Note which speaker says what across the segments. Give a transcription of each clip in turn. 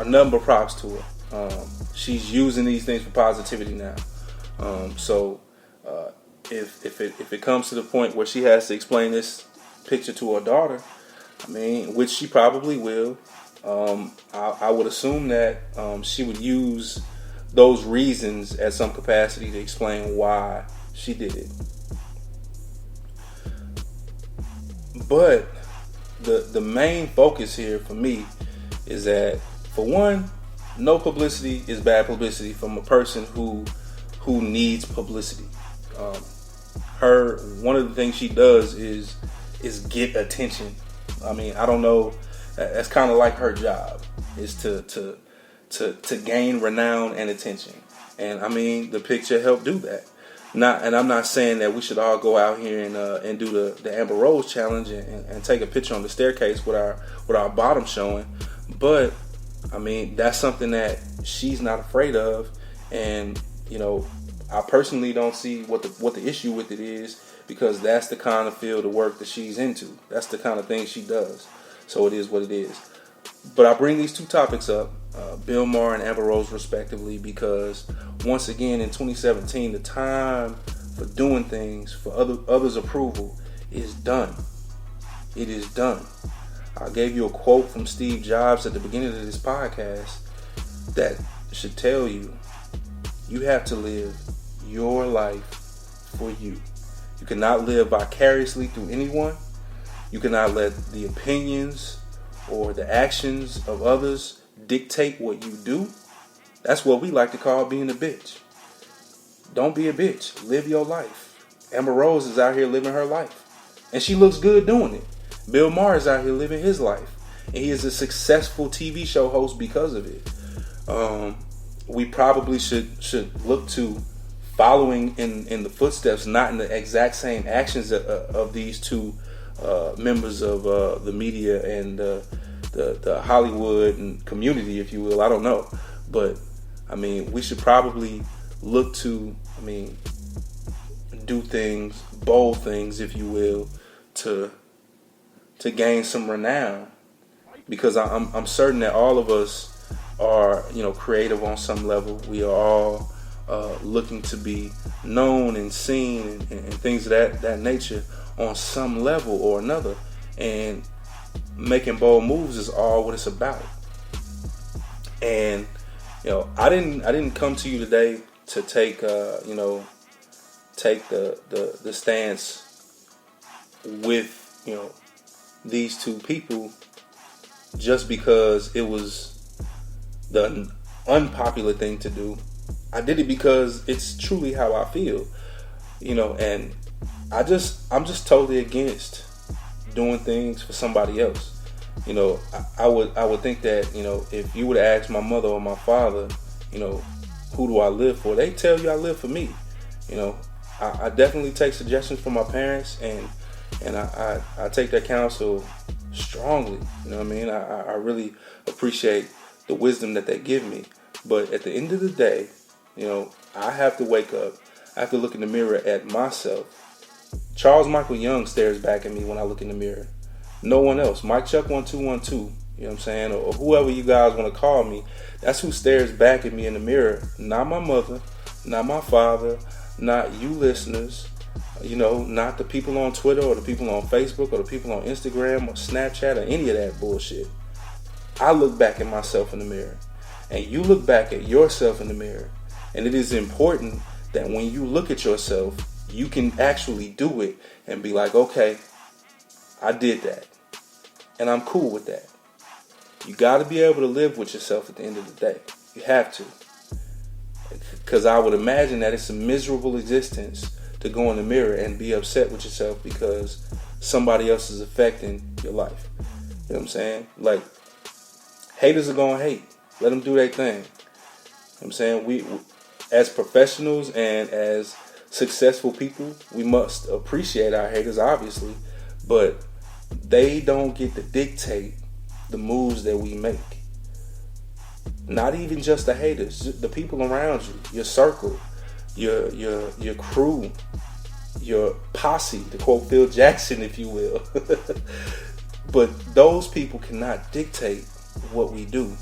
Speaker 1: Number of props to her. She's using these things for positivity now. So if it comes to the point where she has to explain this picture to her daughter, I mean, which she probably will, I would assume that she would use those reasons at some capacity to explain why she did it. But the main focus here for me is that, for one, no publicity is bad publicity from a person who needs publicity. One of the things she does is get attention. I mean, I don't know. That's kind of like her job, is to gain renown and attention. And I mean, the picture helped do that. And I'm not saying that we should all go out here and do the Amber Rose challenge and take a picture on the staircase with our bottom showing. But I mean, that's something that she's not afraid of. And you know, I personally don't see what the issue with it is, because that's the kind of field of work that she's into. That's the kind of thing she does. So it is what it is. But I bring these two topics up, Bill Maher and Amber Rose respectively, because once again in 2017, the time for doing things for others' approval is done. It is done. I gave you a quote from Steve Jobs at the beginning of this podcast that should tell you, you have to live your life for you. You cannot live vicariously through anyone. You cannot let the opinions or the actions of others dictate what you do. That's what we like to call being a bitch. Don't be a bitch. Live your life. Amber Rose is out here living her life, and she looks good doing it. Bill Maher is out here living his life, and he is a successful TV show host because of it. We probably should look to following in the footsteps, not in the exact same actions of these two members of the media and the Hollywood and community, if you will. I don't know, but I mean, we should probably look to, I mean, do things, bold things, if you will, to gain some renown, because I'm certain that all of us are, you know, creative on some level. We are all looking to be known and seen and things of that nature on some level or another, and making bold moves is all what it's about. And you know, I didn't come to you today to take the stance with, you know, these two people just because it was the unpopular thing to do. I did it because it's truly how I feel, you know, and I'm just totally against doing things for somebody else. You know, I would think that, you know, if you would ask my mother or my father, you know, who do I live for, they tell you I live for me. You know, I definitely take suggestions from my parents, and I take their counsel strongly. You know what I mean? I really appreciate the wisdom that they give me. But at the end of the day, you know, I have to wake up. I have to look in the mirror at myself. Charles Michael Young stares back at me when I look in the mirror. No one else. Mike Chuck 1212, you know what I'm saying? Or whoever you guys want to call me. That's who stares back at me in the mirror. Not my mother, not my father, not you listeners, you know, not the people on Twitter or the people on Facebook or the people on Instagram or Snapchat or any of that bullshit. I look back at myself in the mirror, and you look back at yourself in the mirror. And it is important that when you look at yourself, you can actually do it and be like, okay, I did that, and I'm cool with that. You got to be able to live with yourself at the end of the day. You have to. Because I would imagine that it's a miserable existence to go in the mirror and be upset with yourself because somebody else is affecting your life. You know what I'm saying? Like, haters are going to hate. Let them do their thing. You know what I'm saying? We as professionals and as successful people, we must appreciate our haters, obviously, but they don't get to dictate the moves that we make. Not even just the haters, the people around you, your circle, your crew, your posse, to quote Phil Jackson, if you will. But those people cannot dictate what we do.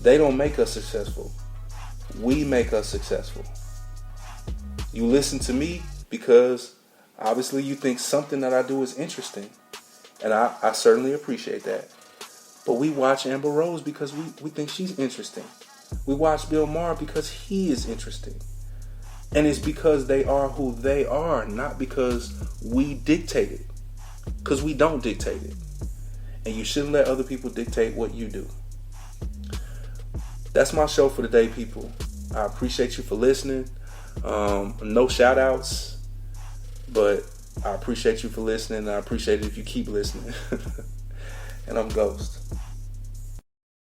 Speaker 1: They don't make us successful. We make us successful. You listen to me because obviously you think something that I do is interesting. And I certainly appreciate that. But we watch Amber Rose because we think she's interesting. We watch Bill Maher because he is interesting. And it's because they are who they are, not because we dictate it. Because we don't dictate it. And you shouldn't let other people dictate what you do. That's my show for today, people. I appreciate you for listening. No shout outs, but I appreciate you for listening. I appreciate it if you keep listening. And I'm Ghost.